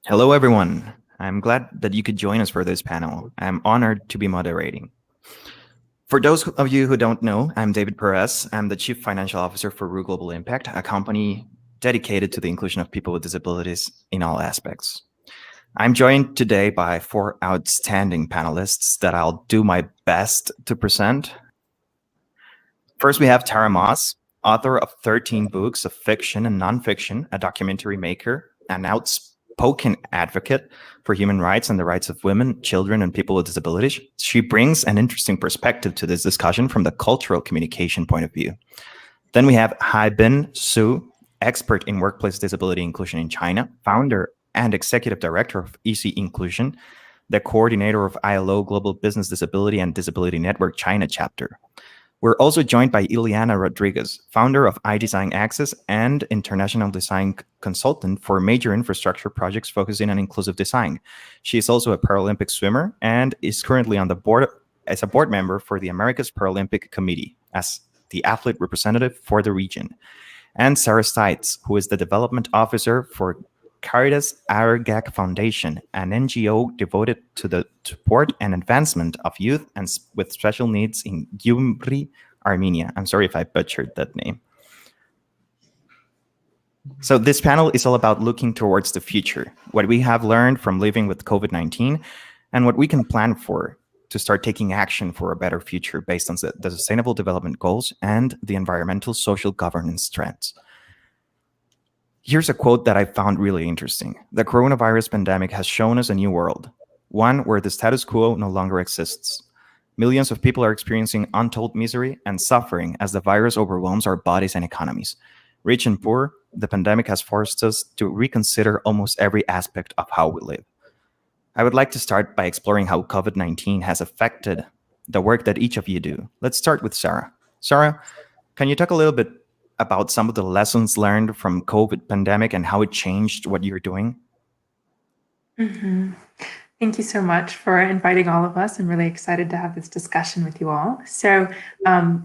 Hello, everyone. I'm glad that you could join us for this panel. I'm honored to be moderating. For those of you who don't know, I'm David Perez. I'm the Chief Financial Officer for Ru Global Impact, a company dedicated to the inclusion of people with disabilities in all aspects. I'm joined today by 4 outstanding panelists that I'll do my best to present. First, we have Tara Moss, author of 13 books of fiction and nonfiction, a documentary maker, an outspoken advocate for human rights and the rights of women, children, and people with disabilities. She brings an interesting perspective to this discussion from the cultural communication point of view. Then we have Haibin Zhou, expert in workplace disability inclusion in China, founder and executive director of EC Inclusion, the coordinator of ILO Global Business Disability and Disability Network China chapter. We're also joined by Ileana Rodriguez, founder of iDesign Access and international design consultant for major infrastructure projects focusing on inclusive design. She is also a Paralympic swimmer and is currently on the board as a board member for the America's Paralympic Committee as the athlete representative for the region. And Sarah Stites, who is the development officer for Caritas Agregak Foundation, an NGO devoted to the support and advancement of youth and with special needs in Gyumri, Armenia. I'm sorry if I butchered that name. So this panel is all about looking towards the future, what we have learned from living with COVID-19, and what we can plan for to start taking action for a better future based on the Sustainable Development Goals and the environmental social governance trends. Here's a quote that I found really interesting. The coronavirus pandemic has shown us a new world, one where the status quo no longer exists. Millions of people are experiencing untold misery and suffering as the virus overwhelms our bodies and economies. Rich and poor, the pandemic has forced us to reconsider almost every aspect of how we live. I would like to start by exploring how COVID-19 has affected the work that each of you do. Let's start with Sarah. Sarah, can you talk a little bit about some of the lessons learned from COVID pandemic and how it changed what you're doing? Mm-hmm. Thank you so much for inviting all of us. I'm really excited to have this discussion with you all. So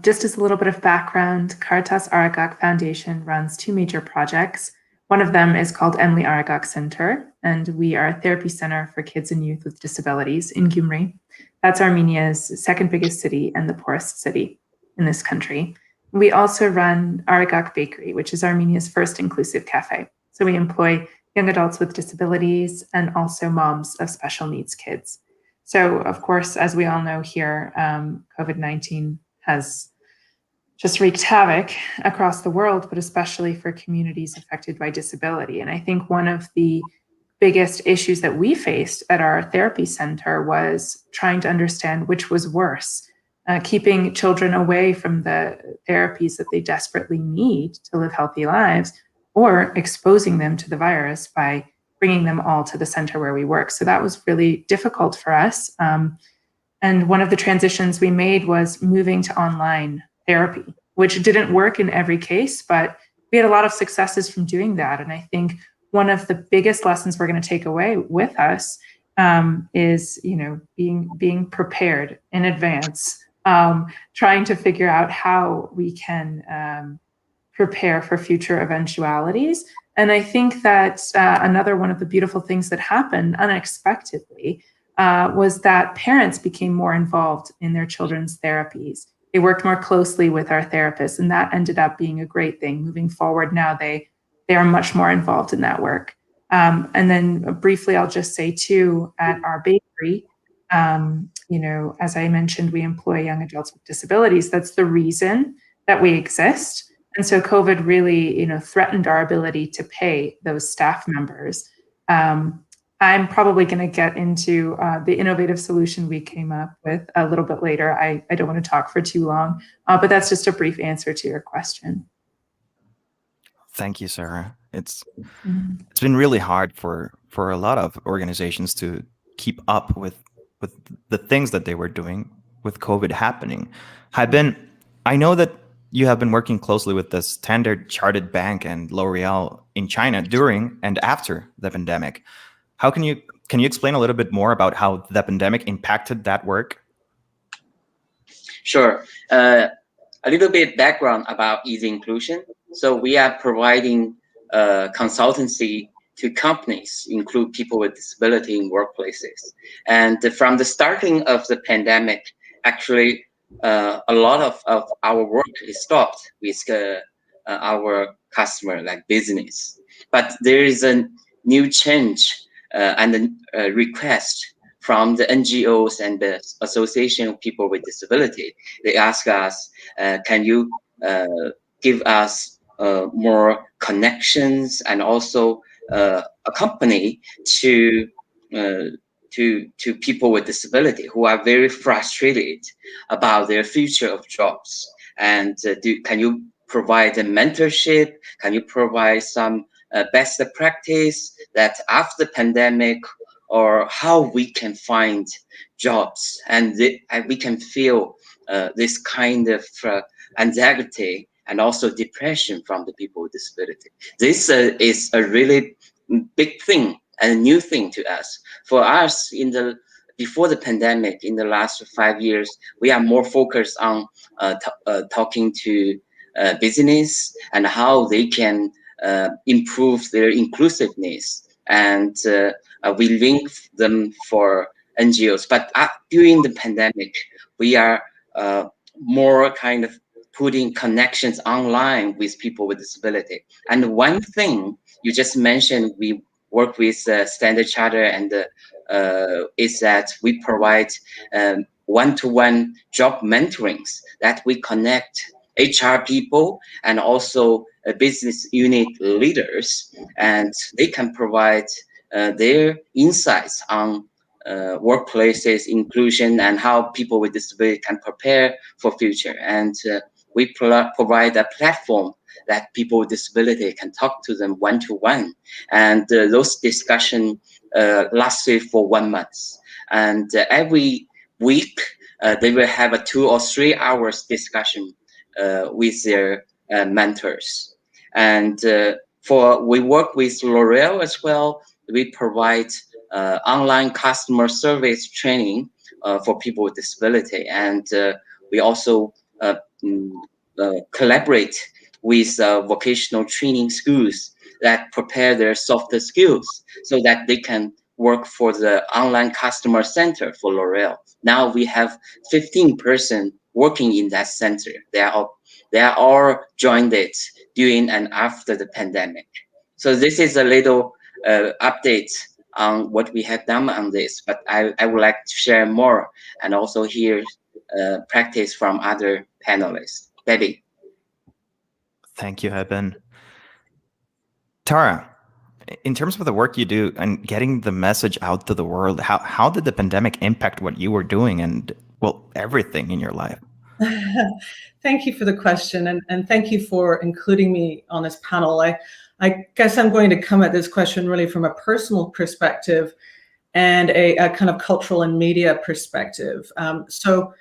just as a little bit of background, Caritas Agregak Foundation runs 2 major projects. One of them is called Emily Agregak Center, and we are a therapy center for kids and youth with disabilities in Gyumri. That's Armenia's 2nd biggest city and the poorest city in this country. We also run Agregak Bakery, which is Armenia's first inclusive cafe. So we employ young adults with disabilities and also moms of special needs kids. So of course, as we all know here, COVID-19 has just wreaked havoc across the world, but especially for communities affected by disability. And I think one of the biggest issues that we faced at our therapy center was trying to understand which was worse. Keeping children away from the therapies that they desperately need to live healthy lives, or exposing them to the virus by bringing them all to the center where we work. So that was really difficult for us. And one of the transitions we made was moving to online therapy, which didn't work in every case, but we had a lot of successes from doing that. And I think one of the biggest lessons we're going to take away with us is, being prepared in advance. Trying to figure out how we can prepare for future eventualities. And I think that another one of the beautiful things that happened unexpectedly was that parents became more involved in their children's therapies. They worked more closely with our therapists, and that ended up being a great thing. Moving forward now, they are much more involved in that work. And then briefly, I'll just say too, at our bakery, as I mentioned, we employ young adults with disabilities. That's the reason that we exist. And so COVID really, threatened our ability to pay those staff members. I'm probably going to get into the innovative solution we came up with a little bit later. I don't want to talk for too long, but that's just a brief answer to your question. Thank you, Sarah. It's been really hard for a lot of organizations to keep up with the things that they were doing with COVID happening. Haibin, I know that you have been working closely with the Standard Chartered Bank and L'Oreal in China during and after the pandemic. How can you explain a little bit more about how the pandemic impacted that work? Sure. A little bit background about Easy Inclusion. So we are providing consultancy to companies, include people with disability in workplaces. And from the starting of the pandemic, actually, a lot of our work is stopped with our customer, like business. But there is a new change and a request from the NGOs and the Association of People with Disability. They ask us, can you give us more connections and also a company to people with disability who are very frustrated about their future of jobs? And can you provide a mentorship? Can you provide some best practice that after pandemic, or how we can find jobs and we can feel this kind of anxiety and also depression from the people with disability. This is a really big thing and a new thing to us. For us, before the pandemic, in the last 5 years, we are more focused on talking to business and how they can improve their inclusiveness, and we link them for NGOs. But during the pandemic, we are more kind of putting connections online with people with disability. And one thing you just mentioned, we work with Standard Charter, and is that we provide one-to-one job mentorings, that we connect HR people and also business unit leaders, and they can provide their insights on workplaces, inclusion, and how people with disability can prepare for future. And we provide a platform that people with disability can talk to them one-to-one. And those discussions lasted for 1 month. And every week, they will have a 2 or 3 hours discussion with their mentors. And we work with L'Oreal as well. We provide online customer service training for people with disability. And we also collaborate with vocational training schools that prepare their softer skills so that they can work for the online customer center for L'Oreal. Now we have 15 persons working in that center. They are all joined it during and after the pandemic. So this is a little update on what we have done on this, but I would like to share more and also hear practice from other panelists. Debbie. Thank you, Haibin. Tara, in terms of the work you do and getting the message out to the world, how did the pandemic impact what you were doing and, well, everything in your life? Thank you for the question, and thank you for including me on this panel. I guess I'm going to come at this question really from a personal perspective and a kind of cultural and media perspective. So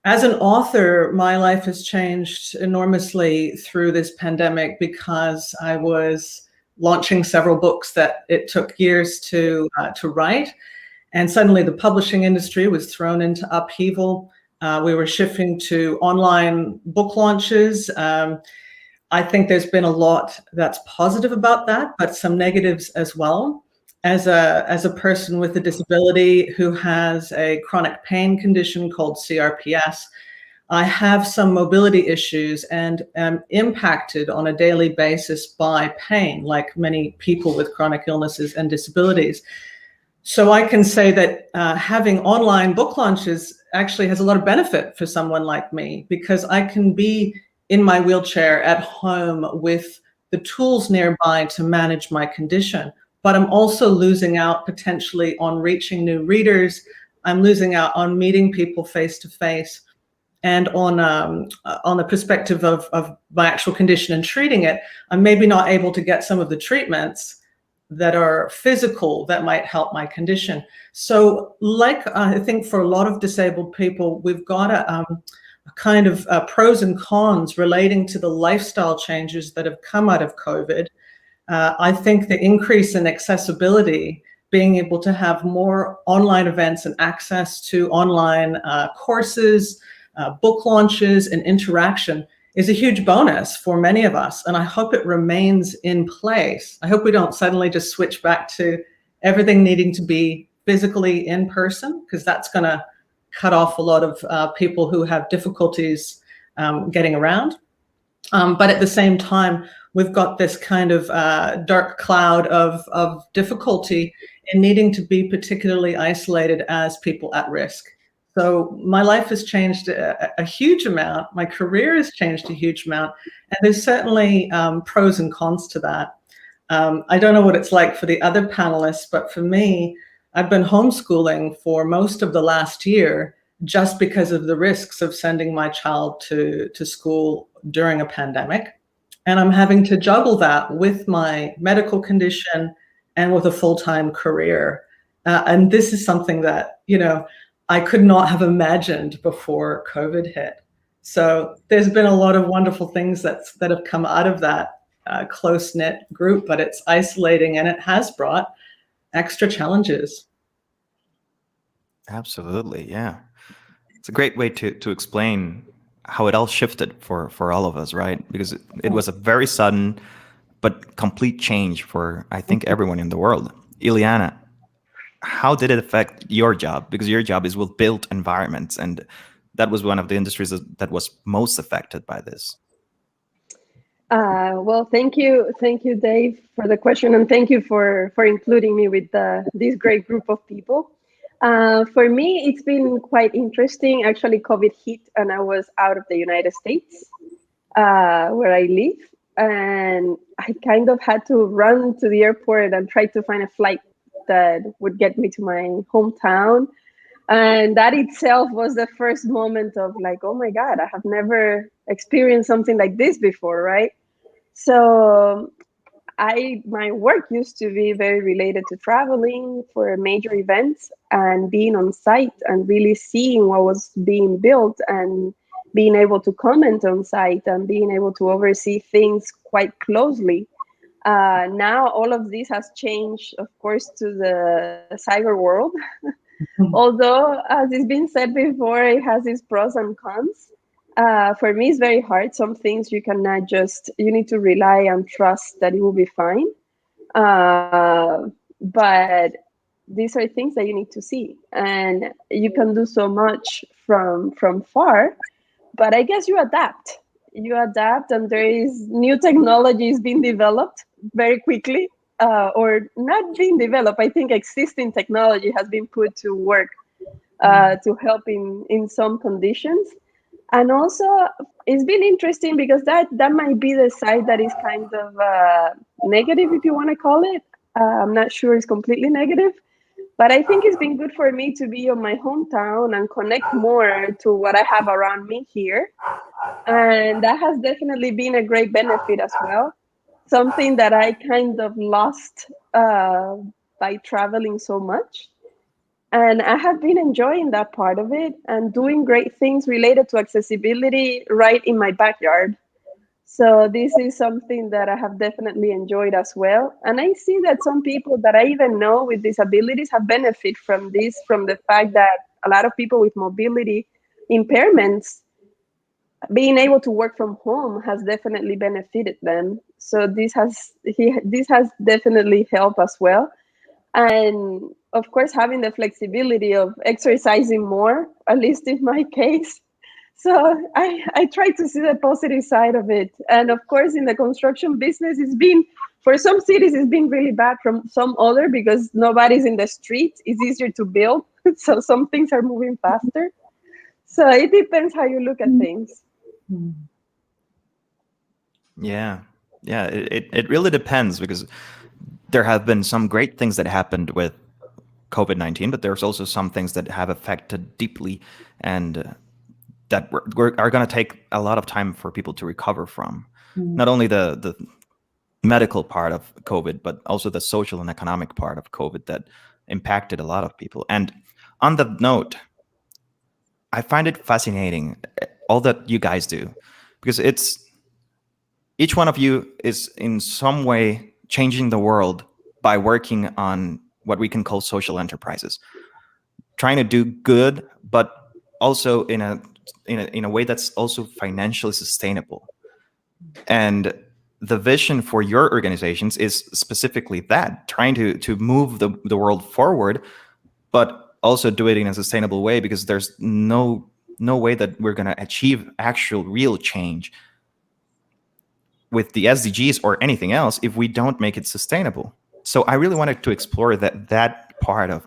as an author, my life has changed enormously through this pandemic because I was launching several books that it took years to write. And suddenly the publishing industry was thrown into upheaval. We were shifting to online book launches. I think there's been a lot that's positive about that, but some negatives as well. As a person with a disability who has a chronic pain condition called CRPS, I have some mobility issues and am impacted on a daily basis by pain, like many people with chronic illnesses and disabilities. So I can say that having online book launches actually has a lot of benefit for someone like me, because I can be in my wheelchair at home with the tools nearby to manage my condition. But I'm also losing out potentially on reaching new readers. I'm losing out on meeting people face to face, and on the perspective of my actual condition and treating it. I'm maybe not able to get some of the treatments that are physical that might help my condition. So, like I think for a lot of disabled people, we've got a kind of pros and cons relating to the lifestyle changes that have come out of COVID. I think the increase in accessibility, being able to have more online events and access to online courses, book launches, and interaction is a huge bonus for many of us. And I hope it remains in place. I hope we don't suddenly just switch back to everything needing to be physically in person, because that's going to cut off a lot of people who have difficulties getting around. But at the same time, we've got this kind of dark cloud of difficulty in needing to be particularly isolated as people at risk. So my life has changed a huge amount. My career has changed a huge amount. And there's certainly pros and cons to that. I don't know what it's like for the other panelists, but for me, I've been homeschooling for most of the last year just because of the risks of sending my child to school during a pandemic. And I'm having to juggle that with my medical condition and with a full-time career. And this is something that, I could not have imagined before COVID hit. So there's been a lot of wonderful things that have come out of that close-knit group, but it's isolating and it has brought extra challenges. Absolutely, yeah. It's a great way to explain how it all shifted for all of us, right? Because it was a very sudden but complete change for, I think, everyone in the world. Ileana, how did it affect your job? Because your job is with built environments, and that was one of the industries that was most affected by this. Well, thank you, Dave, for the question, and thank you for including me with this great group of people. For me, it's been quite interesting. Actually, COVID hit, and I was out of the United States, where I live, and I kind of had to run to the airport and try to find a flight that would get me to my hometown. And that itself was the first moment of like, oh my God, I have never experienced something like this before, right? So my work used to be very related to traveling for major events and being on site and really seeing what was being built and being able to comment on site and being able to oversee things quite closely. Now all of this has changed, of course, to the cyber world. Although, as it's been said before, it has its pros and cons. For me, it's very hard. Some things you cannot you need to rely and trust that it will be fine. But these are things that you need to see. And you can do so much from far, but I guess you adapt. And there is new technologies being developed very quickly, or not being developed. I think existing technology has been put to work to help in some conditions. And also, it's been interesting because that might be the side that is kind of negative, if you want to call it. I'm not sure it's completely negative, but I think it's been good for me to be on my hometown and connect more to what I have around me here. And that has definitely been a great benefit as well. Something that I kind of lost by traveling so much. And I have been enjoying that part of it and doing great things related to accessibility right in my backyard. So this is something that I have definitely enjoyed as well. And I see that some people that I even know with disabilities have benefited from this, from the fact that a lot of people with mobility impairments being able to work from home has definitely benefited them. So this has definitely helped as well. And of course, having the flexibility of exercising more, at least in my case. So I try to see the positive side of it. And of course, in the construction business, for some cities, it's been really bad. From some other, because nobody's in the street, it's easier to build. So some things are moving faster. So it depends how you look at things. Yeah, it really depends, because there have been some great things that happened with COVID-19, but there's also some things that have affected deeply and that are going to take a lot of time for people to recover from. Not only the medical part of COVID, but also the social and economic part of COVID that impacted a lot of people. And on that note, I find it fascinating, all that you guys do, because each one of you is in some way changing the world by working on what we can call social enterprises, trying to do good, but also in a in a way that's also financially sustainable. And the vision for your organizations is specifically that, trying to move the world forward, but also do it in a sustainable way, because there's no way that we're going to achieve actual real change with the SDGs or anything else if we don't make it sustainable. So I really wanted to explore that part of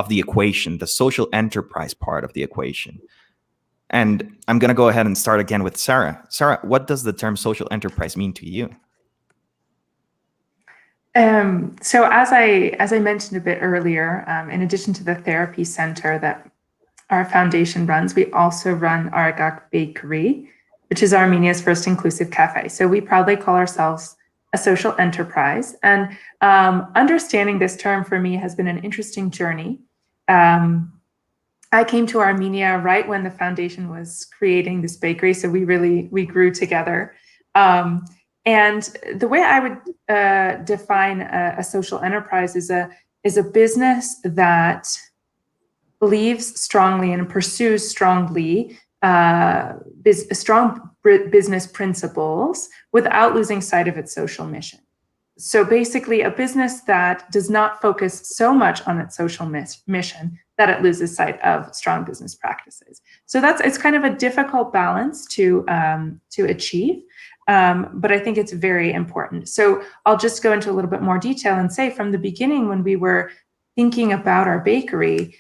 the equation, the social enterprise part of the equation. And I'm going to go ahead and start again with Sarah. Sarah, what does the term social enterprise mean to you? So as I mentioned a bit earlier, in addition to the therapy center that our foundation runs, we also run Agregak Bakery, which is Armenia's first inclusive cafe. So we proudly call ourselves a social enterprise. And understanding this term for me has been an interesting journey. I came to Armenia right when the foundation was creating this bakery, so we grew together. And the way I would define a social enterprise is a business that believes strongly and pursues strongly strong business principles without losing sight of its social mission. So basically, a business that does not focus so much on its social mission that it loses sight of strong business practices. So it's kind of a difficult balance to achieve, but I think it's very important. So I'll just go into a little bit more detail and say, from the beginning, when we were thinking about our bakery,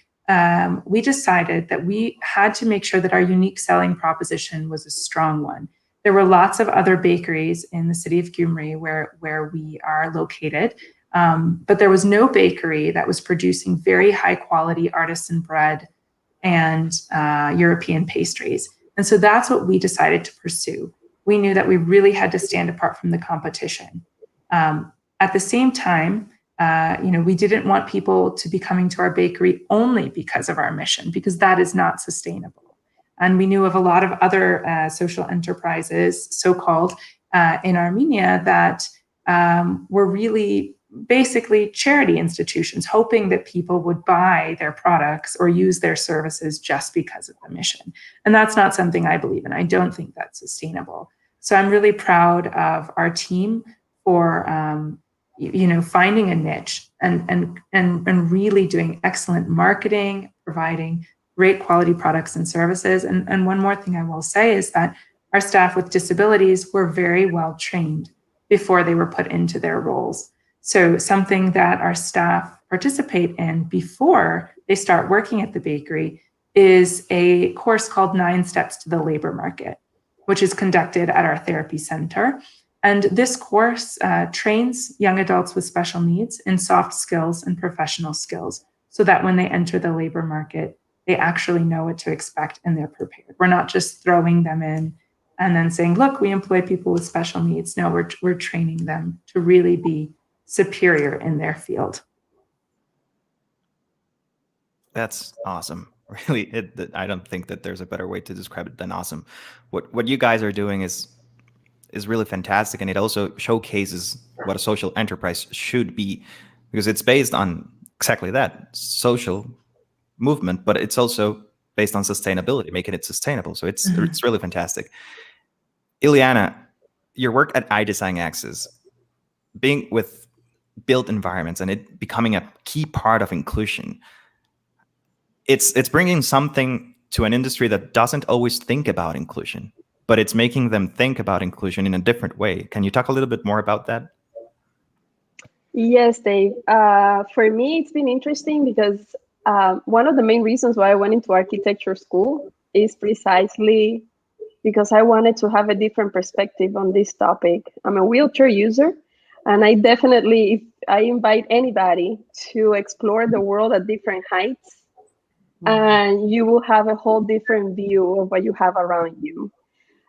we decided that we had to make sure that our unique selling proposition was a strong one. There were lots of other bakeries in the city of Gyumri where we are located, but there was no bakery that was producing very high quality artisan bread and European pastries. And so that's what we decided to pursue. We knew that we really had to stand apart from the competition. At the same time, we didn't want people to be coming to our bakery only because of our mission, because that is not sustainable. And we knew of a lot of other social enterprises, so-called, in Armenia that were really basically charity institutions, hoping that people would buy their products or use their services just because of the mission. And that's not something I believe in. I don't think that's sustainable. So I'm really proud of our team for finding a niche and really doing excellent marketing, providing great quality products and services. And one more thing I will say is that our staff with disabilities were very well trained before they were put into their roles. So something that our staff participate in before they start working at the bakery is a course called 9 Steps to the Labor Market, which is conducted at our therapy center. And this course trains young adults with special needs in soft skills and professional skills, so that when they enter the labor market, they actually know what to expect and they're prepared. We're not just throwing them in and then saying, look, we employ people with special needs. No, we're training them to really be superior in their field. That's awesome. Really, I don't think that there's a better way to describe it than awesome. What you guys are doing is really fantastic, and it also showcases what a social enterprise should be, because it's based on exactly that, social movement, but it's also based on sustainability, making it sustainable. So it's really fantastic. Ileana, your work at iDesign Access, being with built environments and it becoming a key part of inclusion, it's bringing something to an industry that doesn't always think about inclusion, but it's making them think about inclusion in a different way. Can you talk a little bit more about that? Yes, Dave. For me, it's been interesting because one of the main reasons why I went into architecture school is precisely because I wanted to have a different perspective on this topic. I'm a wheelchair user, and I definitely, if I invite anybody to explore the world at different heights, and you will have a whole different view of what you have around you.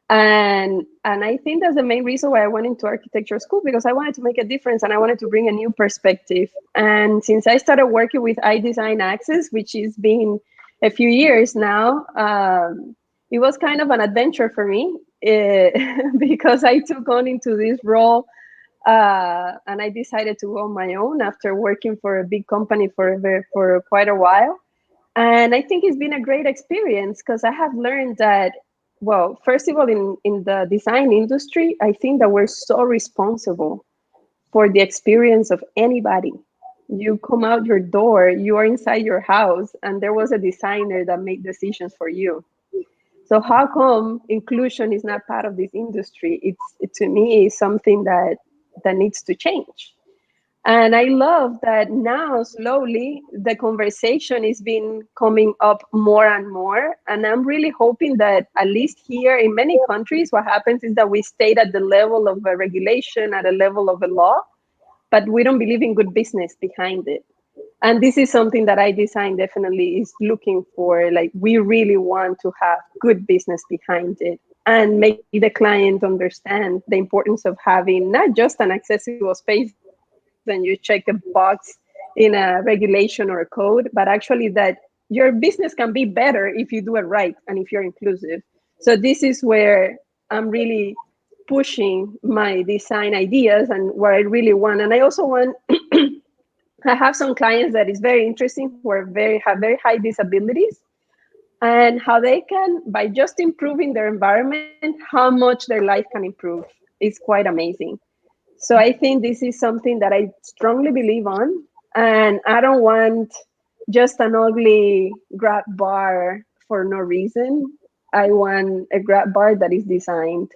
And I think that's the main reason why I went into architecture school, because I wanted to make a difference and I wanted to bring a new perspective. And since I started working with iDesign Access, which has been a few years now, it was kind of an adventure for me because I took on into this role and I decided to go on my own after working for a big company for quite a while. And I think it's been a great experience because I have learned that, well, first of all, in the design industry, I think that we're so responsible for the experience of anybody. You come out your door, you are inside your house, and there was a designer that made decisions for you. So how come inclusion is not part of this industry? To me, is something that needs to change. And I love that now slowly the conversation is been coming up more and more. And I'm really hoping that at least here in many countries, what happens is that we stayed at the level of a regulation, at a level of a law, but we don't believe in good business behind it. And this is something that I design definitely is looking for. Like, we really want to have good business behind it and make the client understand the importance of having not just an accessible space and you check a box in a regulation or a code, but actually that your business can be better if you do it right and if you're inclusive. So this is where I'm really pushing my design ideas and what I really want. And I also want, I have some clients that is very interesting who are have very high disabilities, and how they can, by just improving their environment, how much their life can improve is quite amazing. So I think this is something that I strongly believe on, and I don't want just an ugly grab bar for no reason. I want a grab bar that is designed,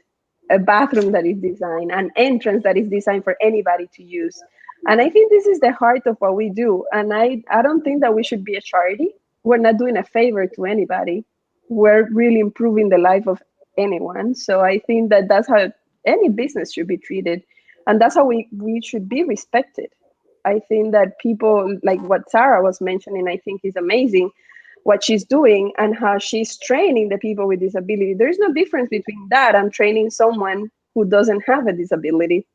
a bathroom that is designed, an entrance that is designed for anybody to use. And I think this is the heart of what we do. And I don't think that we should be a charity. We're not doing a favor to anybody. We're really improving the life of anyone. So I think that that's how any business should be treated. And that's how we should be respected. I think that people, like what Sarah was mentioning, I think is amazing what she's doing and how she's training the people with disability. There's no difference between that and training someone who doesn't have a disability.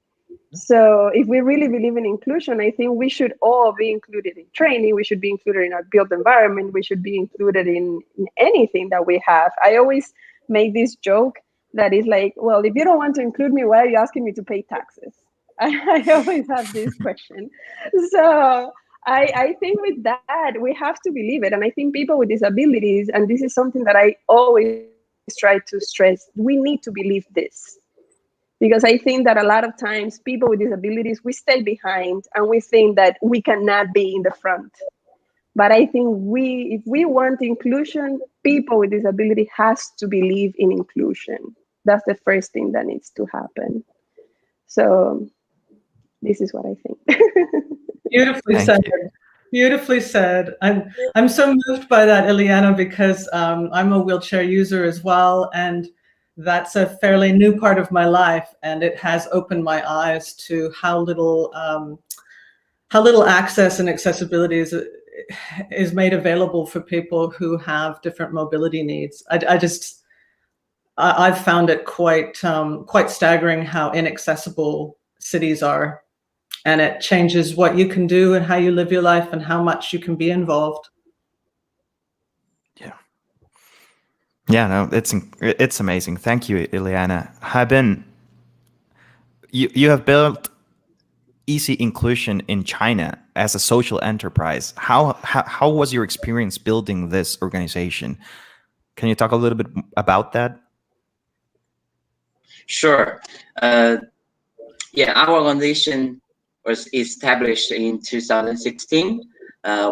So if we really believe in inclusion, I think we should all be included in training. We should be included in our built environment. We should be included in anything that we have. I always make this joke that is like, well, if you don't want to include me, why are you asking me to pay taxes? I always have this question. So I think with that, we have to believe it. And I think people with disabilities, and this is something that I always try to stress, we need to believe this. Because I think that a lot of times people with disabilities, we stay behind and we think that we cannot be in the front. But I think if we want inclusion, people with disability has to believe in inclusion. That's the first thing that needs to happen. So this is what I think. Beautifully said. Beautifully said. I'm so moved by that, Ileana, because I'm a wheelchair user as well, and that's a fairly new part of my life, and it has opened my eyes to how little access and accessibility is made available for people who have different mobility needs. I've found it quite staggering how inaccessible cities are, and it changes what you can do and how you live your life and how much you can be involved. Yeah, no, it's amazing. Thank you, Ileana. Haibin, you have built Easy Inclusion in China as a social enterprise. How was your experience building this organization? Can you talk a little bit about that? Sure. Yeah, our organization was established in 2016.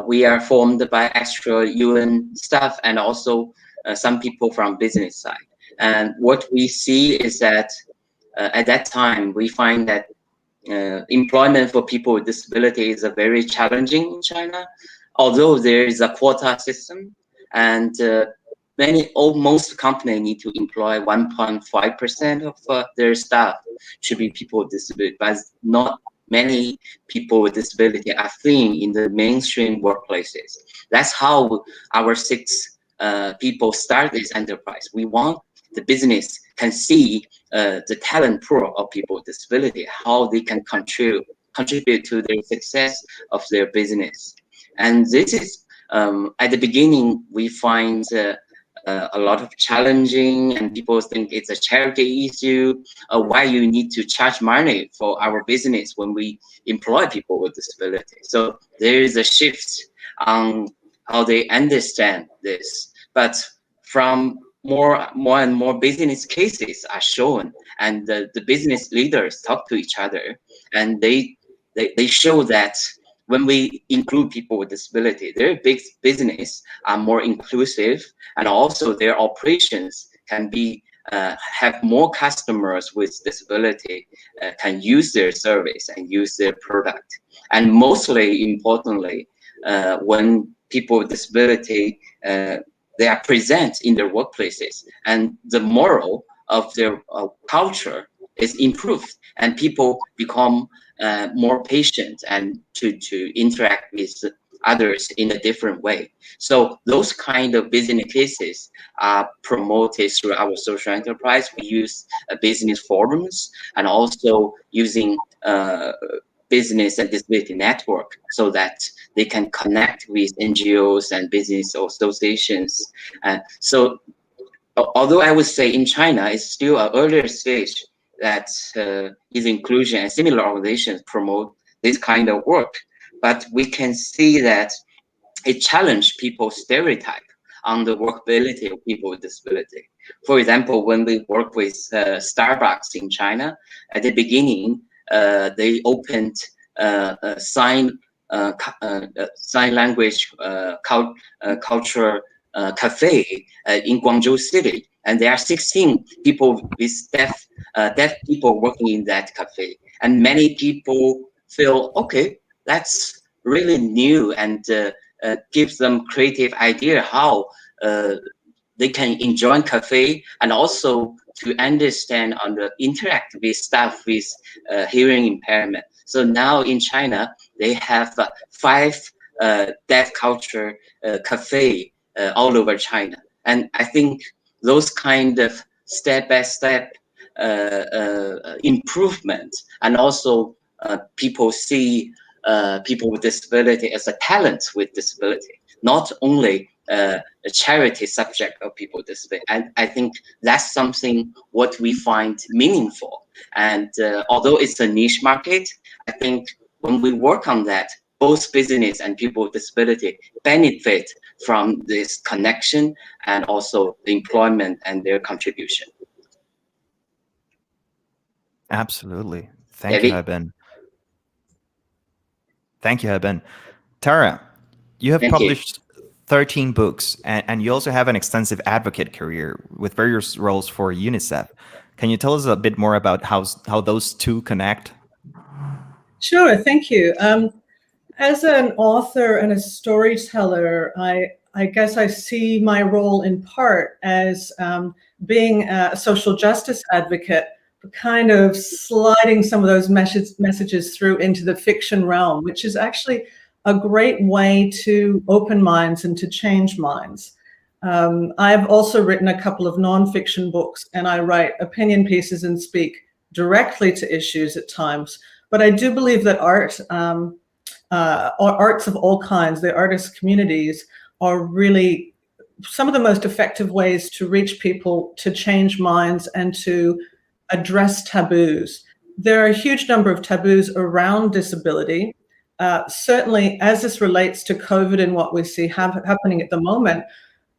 We are formed by extra UN staff and also some people from business side. And what we see is that at that time, we find that employment for people with disability is very challenging in China, although there is a quota system, and most companies need to employ 1.5% of their staff should be people with disability, but not many people with disability are seen in the mainstream workplaces. That's how our 6 people start this enterprise. We want the business can see the talent pool of people with disability, how they can contribute to the success of their business. And this is, at the beginning, we find a lot of challenging, and people think it's a charity issue. Why you need to charge money for our business when we employ people with disability? So there is a shift on how they understand this. But from more and more business cases are shown, and the business leaders talk to each other, and they show that when we include people with disability, their big business are more inclusive, and also their operations can be have more customers with disability can use their service and use their product. And mostly importantly, when people with disability they are present in their workplaces, and the moral of their culture is improved, and people become more patient and to interact with others in a different way. So those kind of business cases are promoted through our social enterprise. We use business forums, and also using business and disability network, so that they can connect with NGOs and business associations. So although I would say in China, it's still an earlier stage that is inclusion, and similar organizations promote this kind of work. But we can see that it challenged people's stereotype on the workability of people with disability. For example, when we work with Starbucks in China, at the beginning, they opened a sign language culture cafe in Guangzhou City, and there are 16 people with deaf people working in that cafe, and many people feel, okay, that's really new, and gives them creative idea how they can enjoy cafe, and also to understand and interact with staff with hearing impairment. So now in China, they have 5 deaf culture cafe all over China. And I think those kind of step-by-step improvement, and also people see people with disability as a talent with disability, not only a charity subject of people with disability. And I think that's something what we find meaningful. And although it's a niche market, I think when we work on that, both business and people with disability benefit from this connection, and also the employment and their contribution. Absolutely. Thank you, Haibin. Thank you, Haibin. Tara, you have published 13 books, and you also have an extensive advocate career with various roles for UNICEF. Can you tell us a bit more about how those two connect? Sure, thank you. As an author and a storyteller, I guess I see my role in part as being a social justice advocate, kind of sliding some of those messages through into the fiction realm, which is actually a great way to open minds and to change minds. I've also written a couple of nonfiction books, and I write opinion pieces and speak directly to issues at times. But I do believe that arts of all kinds, the artist communities, are really some of the most effective ways to reach people, to change minds, and to address taboos. There are a huge number of taboos around disability. Certainly, as this relates to COVID and what we see happening at the moment,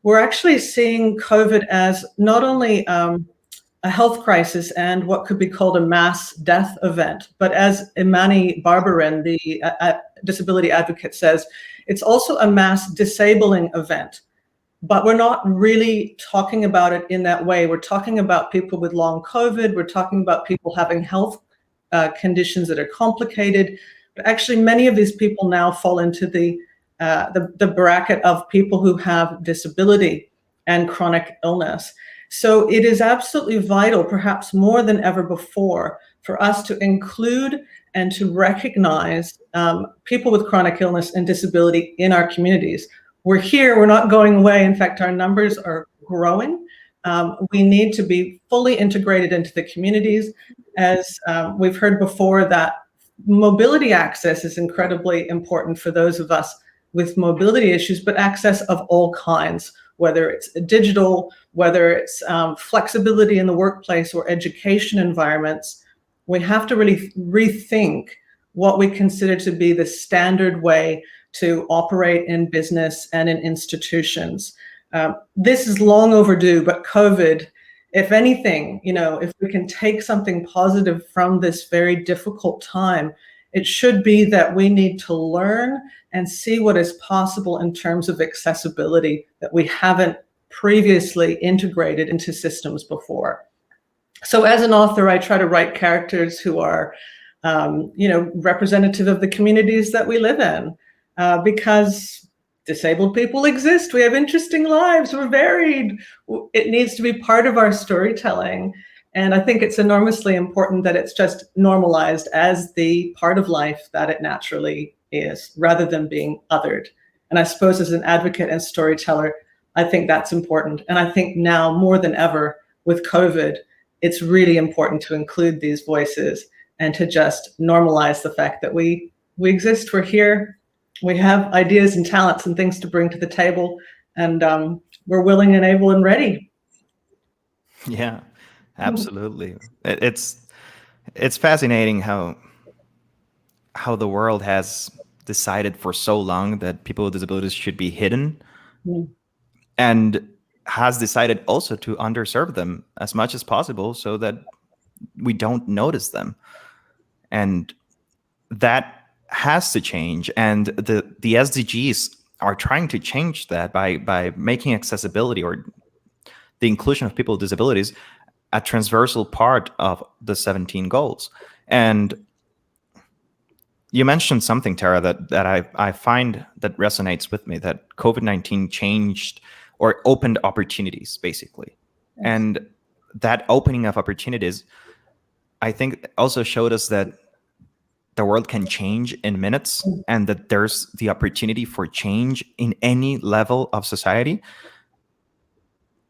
we're actually seeing COVID as not only a health crisis and what could be called a mass death event, but as Imani Barbarin, the disability advocate, says, it's also a mass disabling event. But we're not really talking about it in that way. We're talking about people with long COVID. We're talking about people having health conditions that are complicated. But actually, many of these people now fall into the bracket of people who have disability and chronic illness. So it is absolutely vital, perhaps more than ever before, for us to include and to recognize people with chronic illness and disability in our communities. We're here, we're not going away. In fact, our numbers are growing. We need to be fully integrated into the communities. As we've heard before, that mobility access is incredibly important for those of us with mobility issues, but access of all kinds, whether it's digital, whether it's flexibility in the workplace or education environments. We have to really rethink what we consider to be the standard way to operate in business and in institutions. This is long overdue, but COVID, if anything, if we can take something positive from this very difficult time, it should be that we need to learn and see what is possible in terms of accessibility that we haven't previously integrated into systems before. So as an author, I try to write characters who are, representative of the communities that we live in, because disabled people exist. We have interesting lives. We're varied. It needs to be part of our storytelling. And I think it's enormously important that it's just normalized as the part of life that it naturally is, rather than being othered. And I suppose as an advocate and storyteller, I think that's important. And I think now more than ever with COVID, it's really important to include these voices and to just normalize the fact that we exist, we're here, we have ideas and talents and things to bring to the table, and we're willing and able and ready. Yeah, absolutely. It's fascinating how the world has decided for so long that people with disabilities should be hidden, and has decided also to underserve them as much as possible so that we don't notice them. And that has to change. And the SDGs are trying to change that by making accessibility or the inclusion of people with disabilities a transversal part of the 17 goals. And you mentioned something, Tara, that I find that resonates with me, that COVID-19 changed or opened opportunities, basically. Yes. And that opening of opportunities, I think, also showed us that the world can change in minutes, and that there's the opportunity for change in any level of society.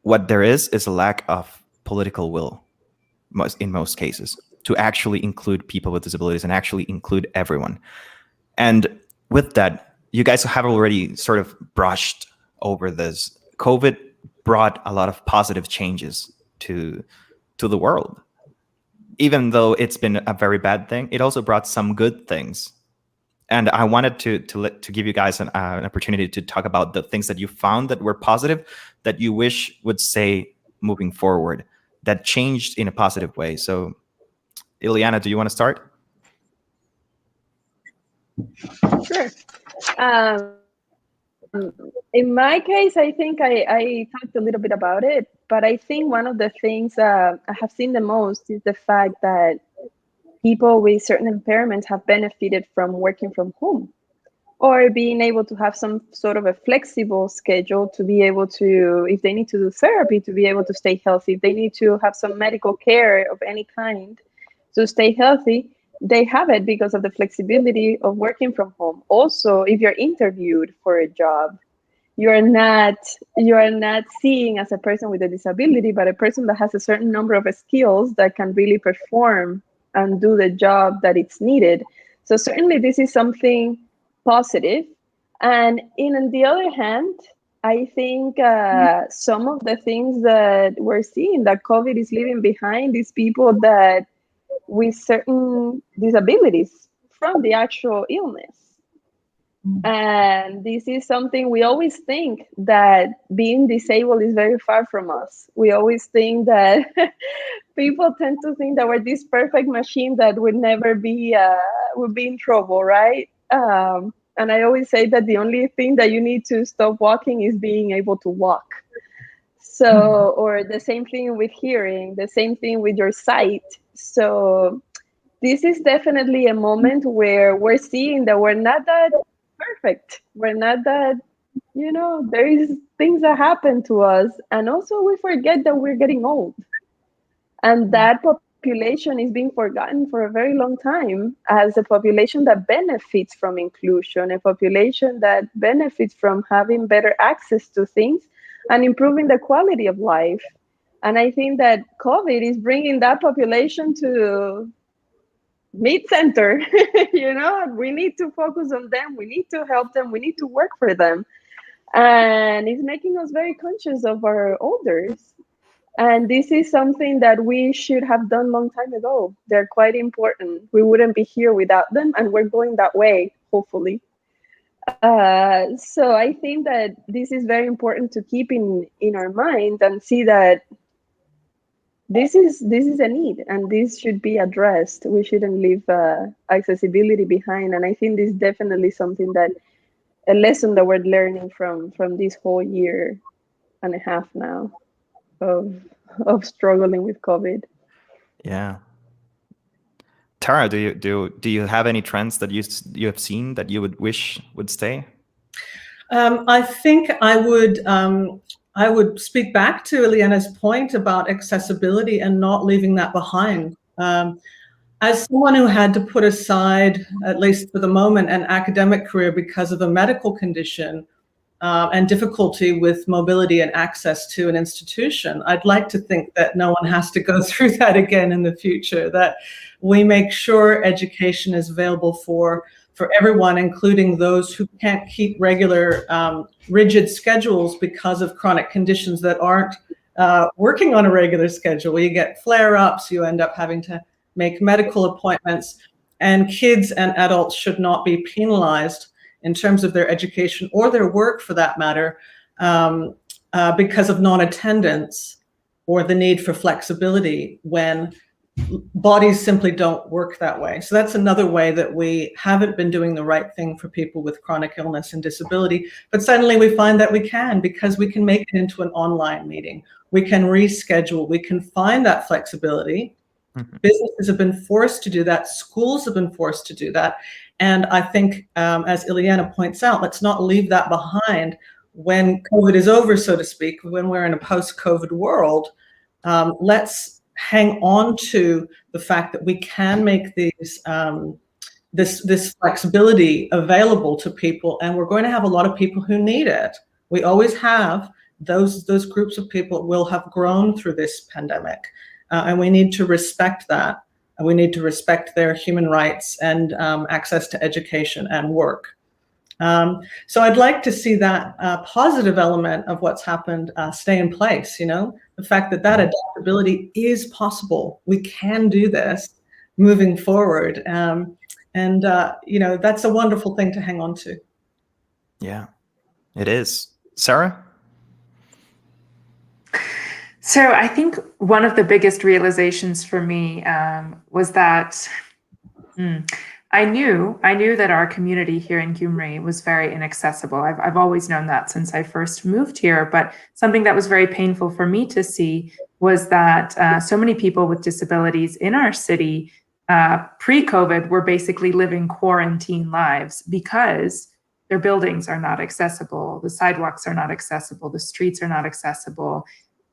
What there is a lack of political will, in most cases, to actually include people with disabilities and actually include everyone. And with that, you guys have already sort of brushed over this. COVID brought a lot of positive changes to the world. Even though it's been a very bad thing, it also brought some good things. And I wanted to give you guys an opportunity to talk about the things that you found that were positive, that you wish would stay moving forward, that changed in a positive way. So, Ileana, do you want to start? Sure. In my case, I think I talked a little bit about it, but I think one of the things I have seen the most is the fact that people with certain impairments have benefited from working from home, or being able to have some sort of a flexible schedule to be able to, if they need to do therapy, to be able to stay healthy. If they need to have some medical care of any kind to stay healthy, they have it because of the flexibility of working from home. Also, if you're interviewed for a job, you are not seeing as a person with a disability, but a person that has a certain number of skills that can really perform and do the job that it's needed. So certainly this is something positive. And on the other hand, I think some of the things that we're seeing that COVID is leaving behind is people that with certain disabilities from the actual illness. And this is something we always think that being disabled is very far from us. We always think that people tend to think that we're this perfect machine that would never be in trouble, right? And I always say that the only thing that you need to stop walking is being able to walk. So, or the same thing with hearing, the same thing with your sight. So this is definitely a moment where we're seeing that we're not that perfect. We're not that, there is things that happen to us. And also we forget that we're getting old. And that population is being forgotten for a very long time as a population that benefits from inclusion, a population that benefits from having better access to things and improving the quality of life. And I think that COVID is bringing that population to mid-center. We need to focus on them. We need to help them. We need to work for them. And it's making us very conscious of our elders. And this is something that we should have done long time ago. They're quite important. We wouldn't be here without them, and we're going that way, hopefully. So I think that this is very important to keep in our mind and see that this is a need, and this should be addressed. We shouldn't leave accessibility behind. And I think this is definitely something that a lesson that we're learning from this whole year and a half now of struggling with COVID. Yeah. Tara, do you have any trends that you have seen that you would wish would stay? I think I would speak back to Ileana's point about accessibility and not leaving that behind. As someone who had to put aside, at least for the moment, an academic career because of a medical condition and difficulty with mobility and access to an institution, I'd like to think that no one has to go through that again in the future, that we make sure education is available for everyone, including those who can't keep regular, rigid schedules because of chronic conditions that aren't working on a regular schedule. You get flare-ups, you end up having to make medical appointments, and kids and adults should not be penalized in terms of their education or their work, for that matter, because of non-attendance or the need for flexibility when bodies simply don't work that way. So that's another way that we haven't been doing the right thing for people with chronic illness and disability. But suddenly we find that we can, because we can make it into an online meeting. We can reschedule. We can find that flexibility. Businesses have been forced to do that. Schools have been forced to do that. And I think, as Ileana points out, let's not leave that behind when COVID is over, so to speak, when we're in a post-COVID world. Let's hang on to the fact that we can make these this flexibility available to people, and we're going to have a lot of people who need it. We always have. Those groups of people will have grown through this pandemic. And we need to respect that. And we need to respect their human rights and access to education and work. So I'd like to see that positive element of what's happened stay in place, the fact that adaptability is possible. We can do this moving forward. That's a wonderful thing to hang on to. Yeah, it is. Sarah? So I think one of the biggest realizations for me was that I knew that our community here in Gyumri was very inaccessible. I've always known that since I first moved here, but something that was very painful for me to see was that so many people with disabilities in our city pre-COVID were basically living quarantine lives because their buildings are not accessible, the sidewalks are not accessible, the streets are not accessible.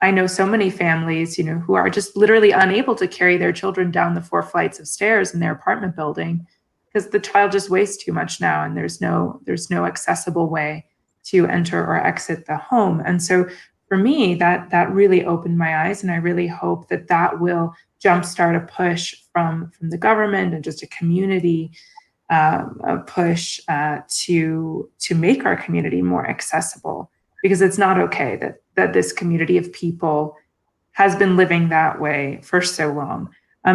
I know so many families, who are just literally unable to carry their children down the 4 flights of stairs in their apartment building because the child just weighs too much now, and there's no accessible way to enter or exit the home. And so for me, that really opened my eyes, and I really hope that will jumpstart a push from the government and just a community a push to make our community more accessible, because it's not okay that this community of people has been living that way for so long.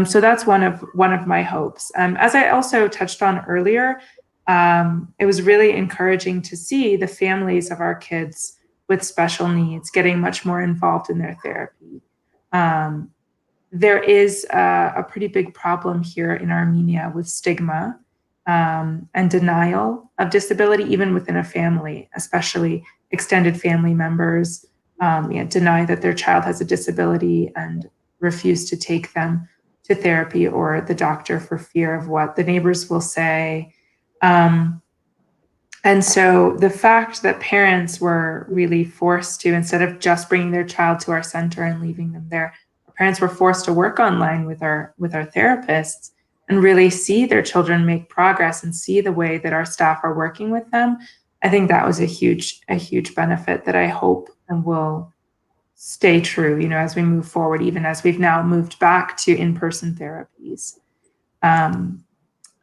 So that's one of my hopes. As I also touched on earlier, it was really encouraging to see the families of our kids with special needs getting much more involved in their therapy. There is a pretty big problem here in Armenia with stigma and denial of disability, even within a family, especially extended family members deny that their child has a disability and refuse to take them to therapy or the doctor for fear of what the neighbors will say. And so the fact that parents were really forced to, instead of just bringing their child to our center and leaving them there, parents were forced to work online with our therapists and really see their children make progress and see the way that our staff are working with them. I think that was a huge benefit that I hope and will stay true, as we move forward, even as we've now moved back to in-person therapies. And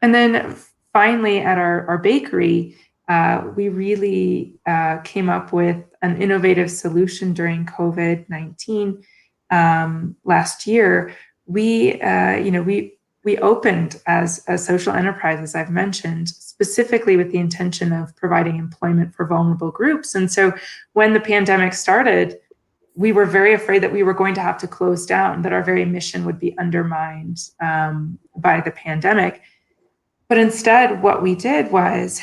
then finally at our bakery, we really came up with an innovative solution during COVID-19 last year, we opened as a social enterprise, as I've mentioned, specifically with the intention of providing employment for vulnerable groups. And so when the pandemic started, we were very afraid that we were going to have to close down, that our very mission would be undermined by the pandemic. But instead, what we did was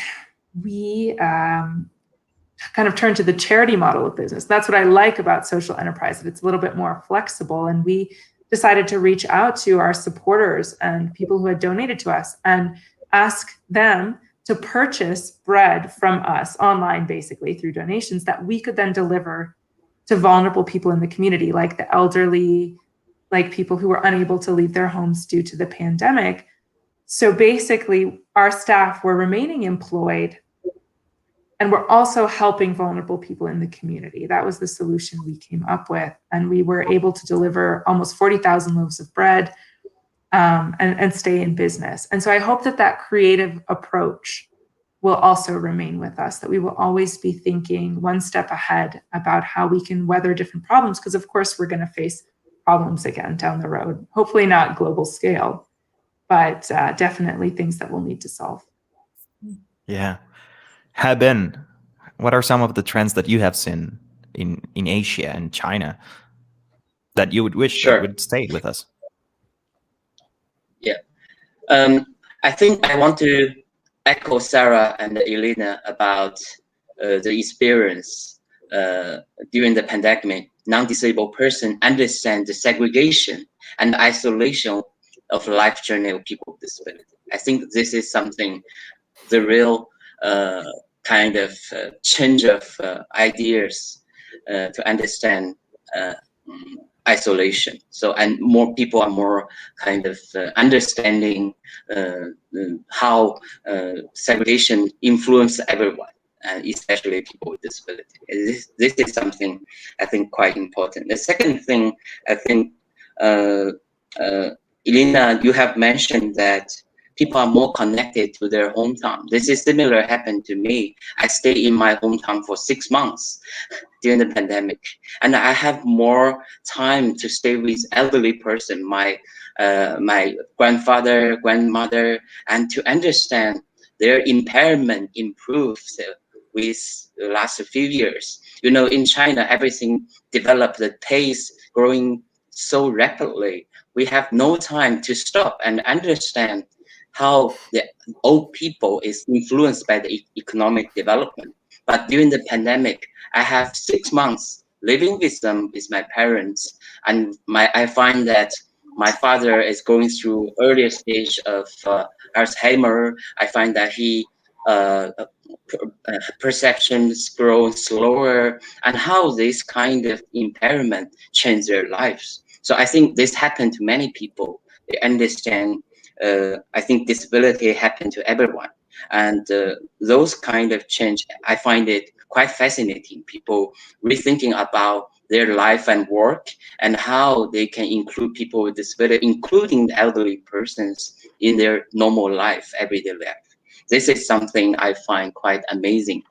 we kind of turned to the charity model of business. That's what I like about social enterprise, that it's a little bit more flexible. And we decided to reach out to our supporters and people who had donated to us and ask them to purchase bread from us online, basically through donations, that we could then deliver to vulnerable people in the community, like the elderly, like people who were unable to leave their homes due to the pandemic. So basically, our staff were remaining employed, and we're also helping vulnerable people in the community. That was the solution we came up with. And we were able to deliver almost 40,000 loaves of bread and stay in business. And so I hope that that creative approach will also remain with us, that we will always be thinking one step ahead about how we can weather different problems, because of course we're going to face problems again down the road, hopefully not global scale, but definitely things that we'll need to solve. Yeah. Haibin, what are some of the trends that you have seen in Asia and China that you would wish that would stay with us? Yeah. I think I want to echo Sarah and Ileana about the experience during the pandemic. Non-disabled person understand the segregation and isolation of life journey of people with disability. I think this is something, the real kind of change of ideas to understand isolation. So, and more people are more kind of understanding how segregation influences everyone, and especially people with disability. This is something I think quite important. The second thing, I think, Ileana, you have mentioned that people are more connected to their hometown. This is similar happened to me. I stayed in my hometown for 6 months during the pandemic, and I have more time to stay with elderly person, my grandfather, grandmother, and to understand their impairment improves with the last few years. You know, in China, everything developed at pace, growing so rapidly. We have no time to stop and understand how the old people is influenced by the economic development. But during the pandemic, I have 6 months living with them, with my parents, and I find that my father is going through earlier stage of Alzheimer. I find that he perceptions grow slower, and how this kind of impairment change their lives. So I think this happened to many people. They understand. I think disability happened to everyone, and those kind of change, I find it quite fascinating. People rethinking about their life and work, and how they can include people with disability, including elderly persons, in their normal life, everyday life. This is something I find quite amazing.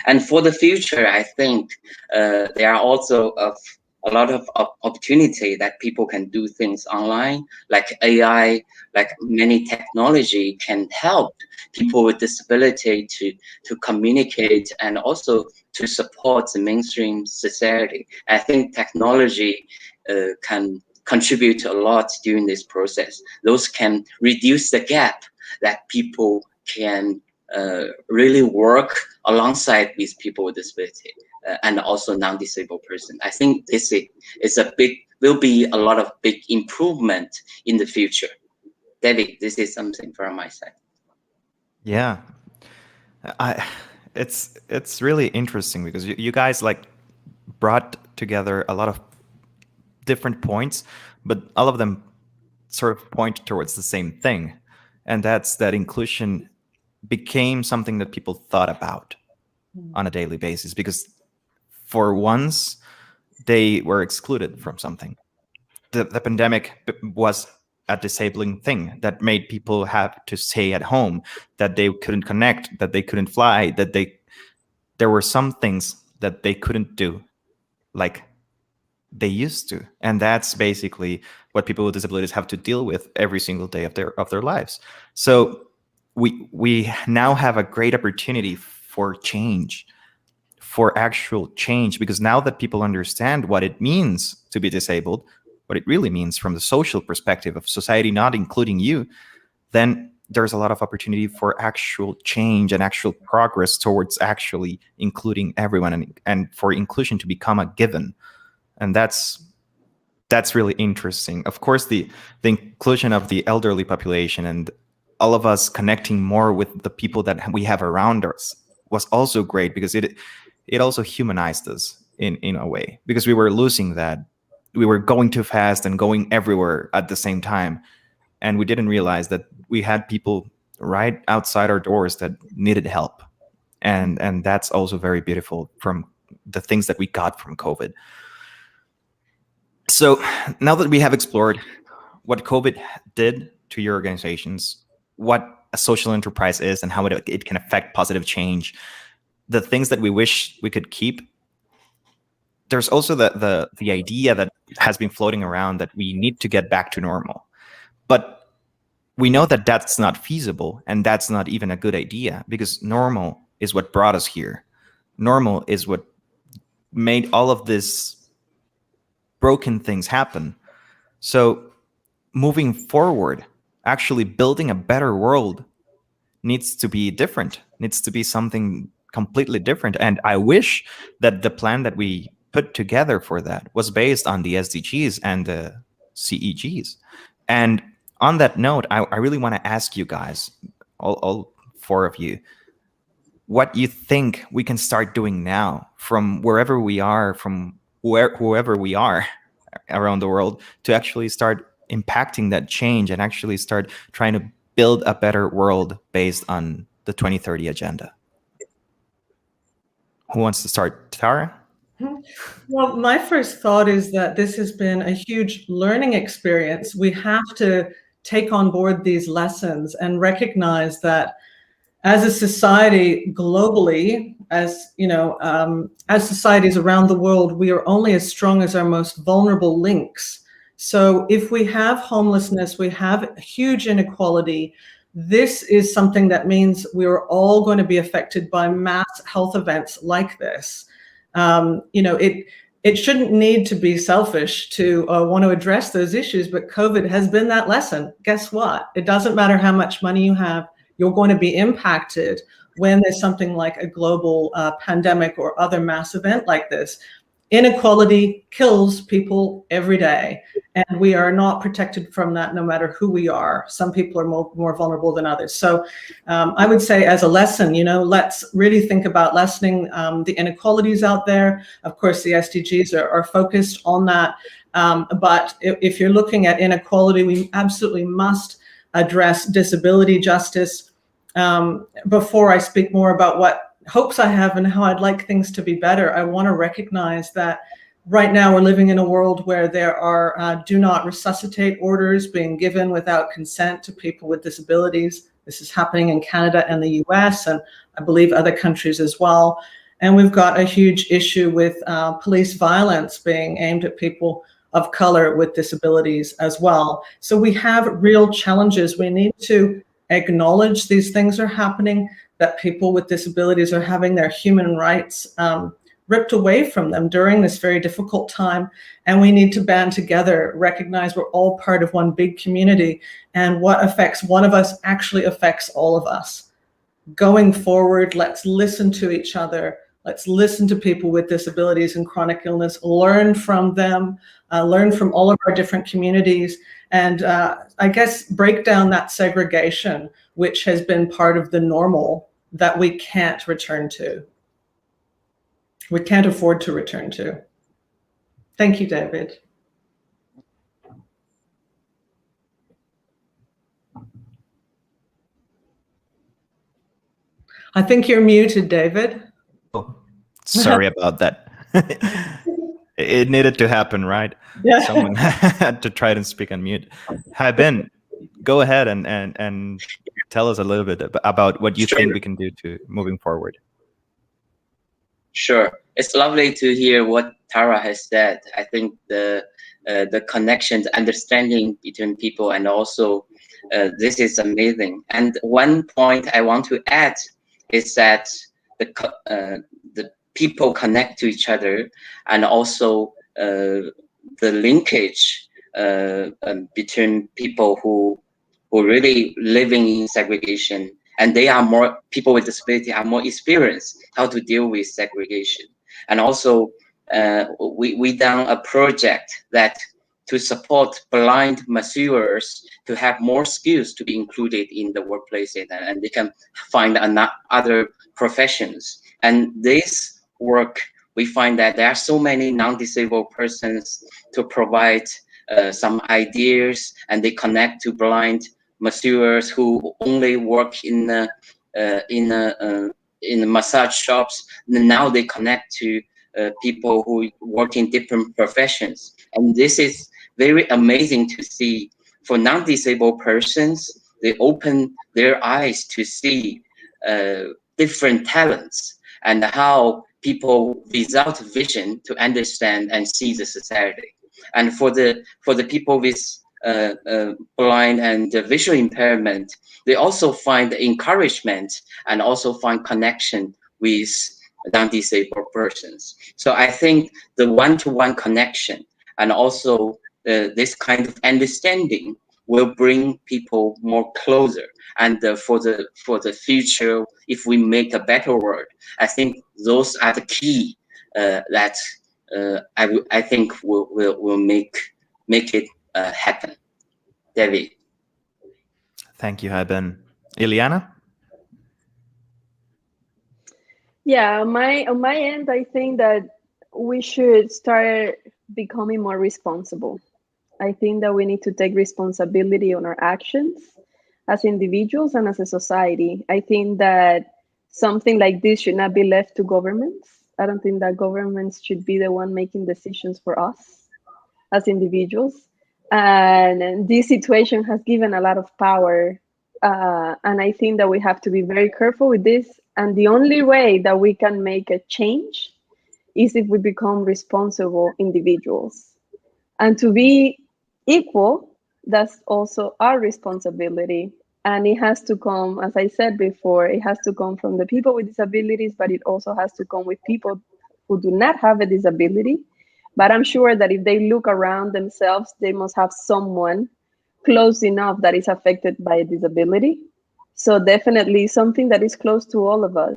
And for the future, I think there are also a lot of opportunity that people can do things online, like AI, like many technology can help people with disability to communicate and also to support the mainstream society. I think technology can contribute a lot during this process. Those can reduce the gap that people can really work alongside with people with disability and also non-disabled person. I think this is will be a lot of big improvement in the future. David, this is something from my side. Yeah, it's really interesting because you guys like brought together a lot of different points, but all of them sort of point towards the same thing, and that's that inclusion became something that people thought about on a daily basis, because for once they were excluded from something. The pandemic was a disabling thing that made people have to stay at home, that they couldn't connect, that they couldn't fly, there were some things that they couldn't do, like they used to. And that's basically what people with disabilities have to deal with every single day of their lives. So we now have a great opportunity for change, for actual change, because now that people understand what it means to be disabled, what it really means from the social perspective of society not including you, then there's a lot of opportunity for actual change and actual progress towards actually including everyone, and for inclusion to become a given. And that's really interesting. Of course, the inclusion of the elderly population and all of us connecting more with the people that we have around us was also great, because it also humanized us in a way, because we were losing that. We were going too fast and going everywhere at the same time, and we didn't realize that we had people right outside our doors that needed help. And that's also very beautiful from the things that we got from COVID. So now that we have explored what COVID did to your organizations, what a social enterprise is, and how it can affect positive change, the things that we wish we could keep, there's also the idea that has been floating around that we need to get back to normal. But we know that that's not feasible, and that's not even a good idea, because normal is what brought us here. Normal is what made all of this broken things happen. So moving forward, actually building a better world needs to be different, needs to be something completely different. And I wish that the plan that we put together for that was based on the SDGs and the CEGs. And on that note, I really want to ask you guys, all four of you, what you think we can start doing now from wherever we are, from whoever we are around the world, to actually start impacting that change and actually start trying to build a better world based on the 2030 agenda. Who wants to start? Tara? Well, my first thought is that this has been a huge learning experience. We have to take on board these lessons and recognize that as a society globally, as societies around the world, we are only as strong as our most vulnerable links. So if we have homelessness, we have huge inequality, this is something that means we're all going to be affected by mass health events like this. It shouldn't need to be selfish to want to address those issues, but COVID has been that lesson. Guess what? It doesn't matter how much money you have, you're going to be impacted when there's something like a global pandemic or other mass event like this. Inequality kills people every day, and we are not protected from that no matter who we are. Some people are more vulnerable than others. So I would say, as a lesson, let's really think about lessening the inequalities out there. Of course, the SDGs are focused on that. But if you're looking at inequality, we absolutely must address disability justice. Before I speak more about what hopes I have and how I'd like things to be better, I want to recognize that right now we're living in a world where there are do not resuscitate orders being given without consent to people with disabilities. This is happening in Canada and the US, and I believe other countries as well. And we've got a huge issue with police violence being aimed at people of color with disabilities as well. So we have real challenges. We need to acknowledge these things are happening, that people with disabilities are having their human rights ripped away from them during this very difficult time. And we need to band together, recognize we're all part of one big community, and what affects one of us actually affects all of us. Going forward, let's listen to each other. Let's listen to people with disabilities and chronic illness, learn from them, learn from all of our different communities, and I guess break down that segregation, which has been part of the normal that we can't return to. We can't afford to return to. Thank you, David. I think you're muted, David. Oh, sorry about that. It needed to happen, right? Yeah. Someone had to try to speak on mute. Haibin, go ahead and tell us a little bit about what you think we can do to moving forward. Sure. It's lovely to hear what Tara has said. I think the connection, the understanding between people, and also this is amazing. And one point I want to add is that the people connect to each other, and also the linkage between people who really living in segregation, and they are more, people with disability are more experienced how to deal with segregation. And also we done a project that to support blind masseurs to have more skills to be included in the workplaces, and they can find other professions. And this work, we find that there are so many non-disabled persons to provide some ideas, and they connect to blind masseurs who only work in massage shops. Now they connect to people who work in different professions, and this is very amazing to see. For non-disabled persons, they open their eyes to see different talents and how people without vision to understand and see the society. And for the people with blind and visual impairment, they also find encouragement and also find connection with non-disabled persons. So I think the one-to-one connection and also this kind of understanding will bring people more closer. And for the future, if we make a better world, I think those are the key that I think will make it happen. David. Thank you, Haibin. Ileana? Yeah, on my end, I think that we should start becoming more responsible. I think that we need to take responsibility on our actions as individuals and as a society. I think that something like this should not be left to governments. I don't think that governments should be the one making decisions for us as individuals. And this situation has given a lot of power. And I think that we have to be very careful with this. And the only way that we can make a change is if we become responsible individuals. And to be equal, that's also our responsibility. And it has to come, as I said before, it has to come from the people with disabilities, but it also has to come with people who do not have a disability. But I'm sure that if they look around themselves, they must have someone close enough that is affected by a disability. So definitely something that is close to all of us.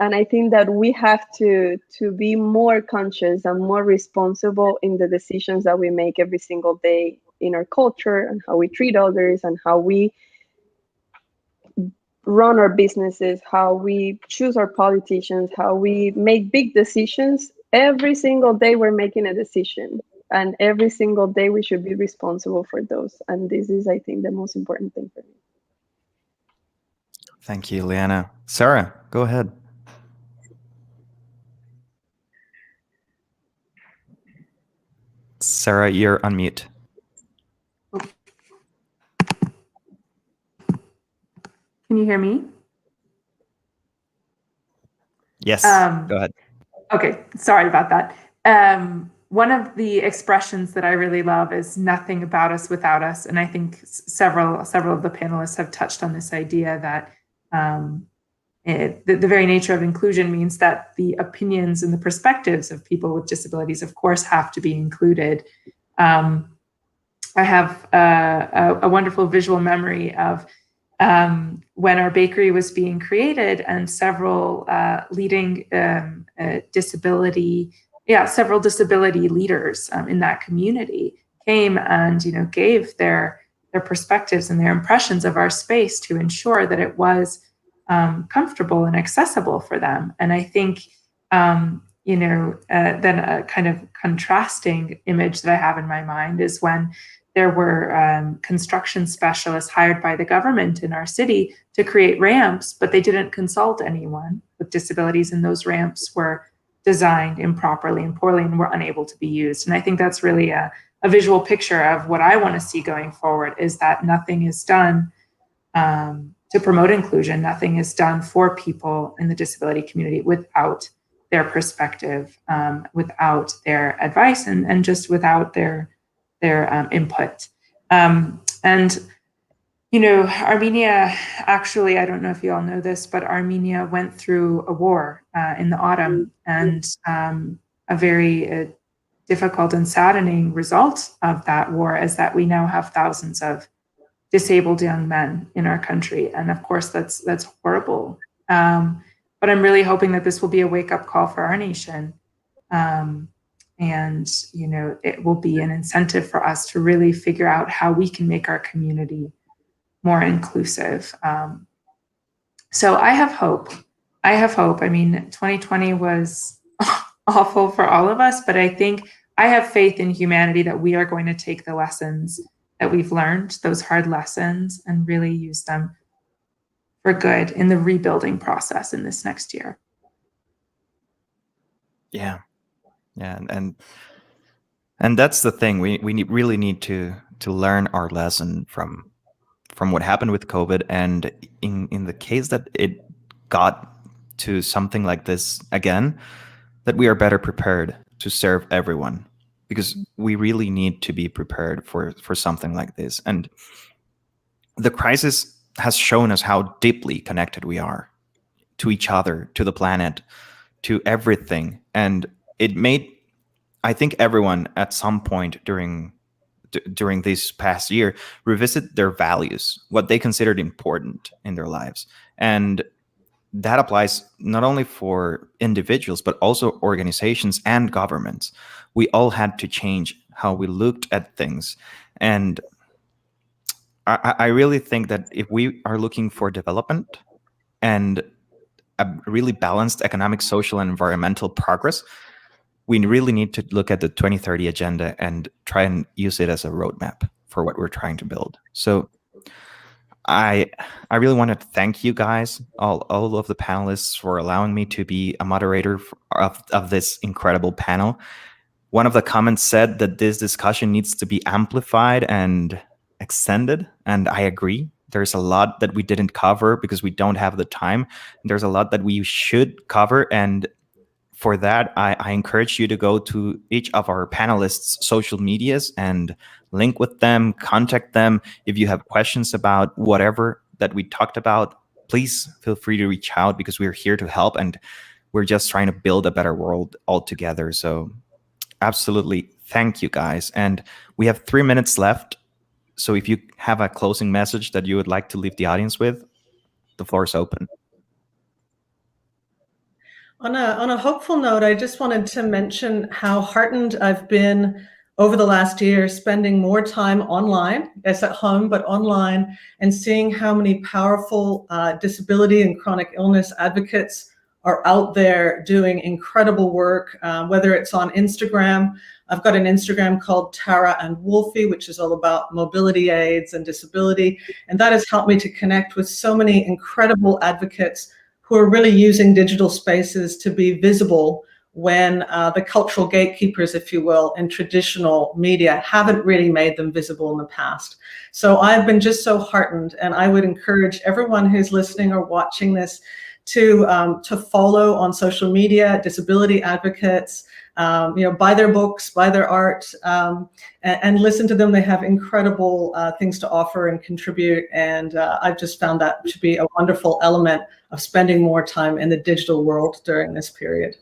And I think that we have to be more conscious and more responsible in the decisions that we make every single day in our culture, and how we treat others, and how we run our businesses, how we choose our politicians, how we make big decisions. Every single day we're making a decision, and every single day we should be responsible for those. And this is, I think, the most important thing for me. Thank you, Ileana. Sarah, go ahead. Sarah, you're on mute. Can you hear me? Yes, go ahead. Okay, sorry about that. One of the expressions that I really love is "nothing about us without us," and I think several of the panelists have touched on this idea that the very nature of inclusion means that the opinions and the perspectives of people with disabilities, of course, have to be included. I have a wonderful visual memory of when our bakery was being created, and several leading disability leaders in that community came and gave their perspectives and their impressions of our space to ensure that it was comfortable and accessible for them. And I think then a kind of contrasting image that I have in my mind is when there were construction specialists hired by the government in our city to create ramps, but they didn't consult anyone with disabilities, and those ramps were designed improperly and poorly and were unable to be used. And I think that's really a visual picture of what I want to see going forward, is that nothing is done to promote inclusion. Nothing is done for people in the disability community without their perspective without their advice and just without their input. And you know, Armenia, actually, I don't know if you all know this, but Armenia went through a war in the autumn, and a very difficult and saddening result of that war is that we now have thousands of disabled young men in our country. And of course, that's horrible. But I'm really hoping that this will be a wake-up call for our nation. And, you know, it will be an incentive for us to really figure out how we can make our community more inclusive. So I have hope. I mean, 2020 was awful for all of us, but I think I have faith in humanity that we are going to take the lessons that we've learned, those hard lessons, and really use them for good in the rebuilding process in this next year. Yeah, and that's the thing. We really need to learn our lesson from what happened with COVID, and in the case that it got to something like this again, that we are better prepared to serve everyone, because we really need to be prepared for something like this. And the crisis has shown us how deeply connected we are to each other, to the planet, to everything. And it made, I think, everyone at some point during this past year revisit their values, what they considered important in their lives. And that applies not only for individuals, but also organizations and governments. We all had to change how we looked at things. And I really think that if we are looking for development and a really balanced economic, social, and environmental progress, we really need to look at the 2030 agenda and try and use it as a roadmap for what we're trying to build. So I really wanted to thank you guys, all of the panelists, for allowing me to be a moderator of this incredible panel. One of the comments said that this discussion needs to be amplified and extended, and I agree. There's a lot that we didn't cover because we don't have the time. There's a lot that we should cover, and for that, I encourage you to go to each of our panelists' social medias and link with them, contact them. If you have questions about whatever that we talked about, please feel free to reach out, because we're here to help, and we're just trying to build a better world all together. So absolutely, thank you guys. And we have 3 minutes left. So if you have a closing message that you would like to leave the audience with, the floor is open. On a hopeful note, I just wanted to mention how heartened I've been over the last year, spending more time online, yes, at home, but online, and seeing how many powerful disability and chronic illness advocates are out there doing incredible work, whether it's on Instagram. I've got an Instagram called Tara and Wolfie, which is all about mobility aids and disability. And that has helped me to connect with so many incredible advocates who are really using digital spaces to be visible when the cultural gatekeepers, if you will, in traditional media haven't really made them visible in the past. So I've been just so heartened, and I would encourage everyone who's listening or watching this to follow on social media disability advocates, buy their books, buy their art, and listen to them. They have incredible things to offer and contribute. And I've just found that to be a wonderful element of spending more time in the digital world during this period.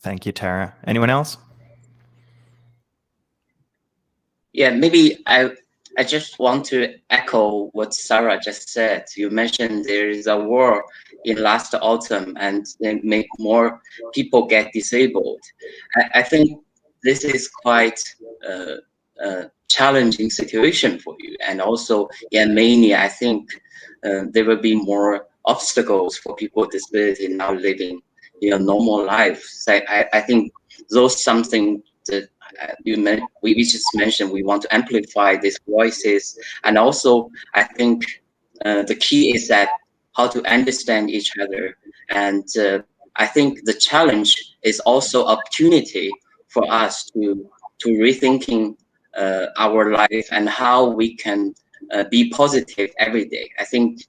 Thank you, Tara. Anyone else? Yeah, maybe I just want to echo what Sarah just said. You mentioned there is a war in last autumn and they make more people get disabled. I think this is quite a challenging situation for you. And also in Armenia, I think there will be more obstacles for people with disability now living normal life. So I think those something that we just mentioned, we want to amplify these voices. And also, I think the key is that how to understand each other. And I think the challenge is also opportunity for us to rethinking our life and how we can be positive every day. I think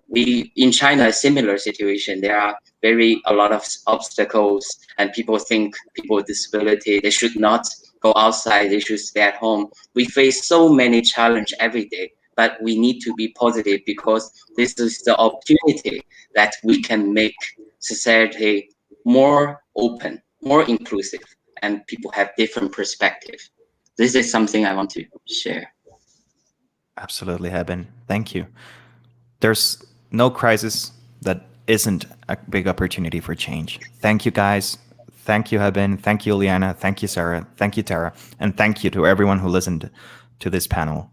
we in China, a similar situation. There are a lot of obstacles, and people think people with disability, they should not go outside, they should stay at home. We face so many challenges every day, but we need to be positive, because this is the opportunity that we can make society more open, more inclusive, and people have different perspective. This is something I want to share. Absolutely, Haibin. Thank you. There's no crisis that isn't a big opportunity for change. Thank you, guys. Thank you, Haibin. Thank you, Ileana. Thank you, Sarah. Thank you, Tara. And thank you to everyone who listened to this panel.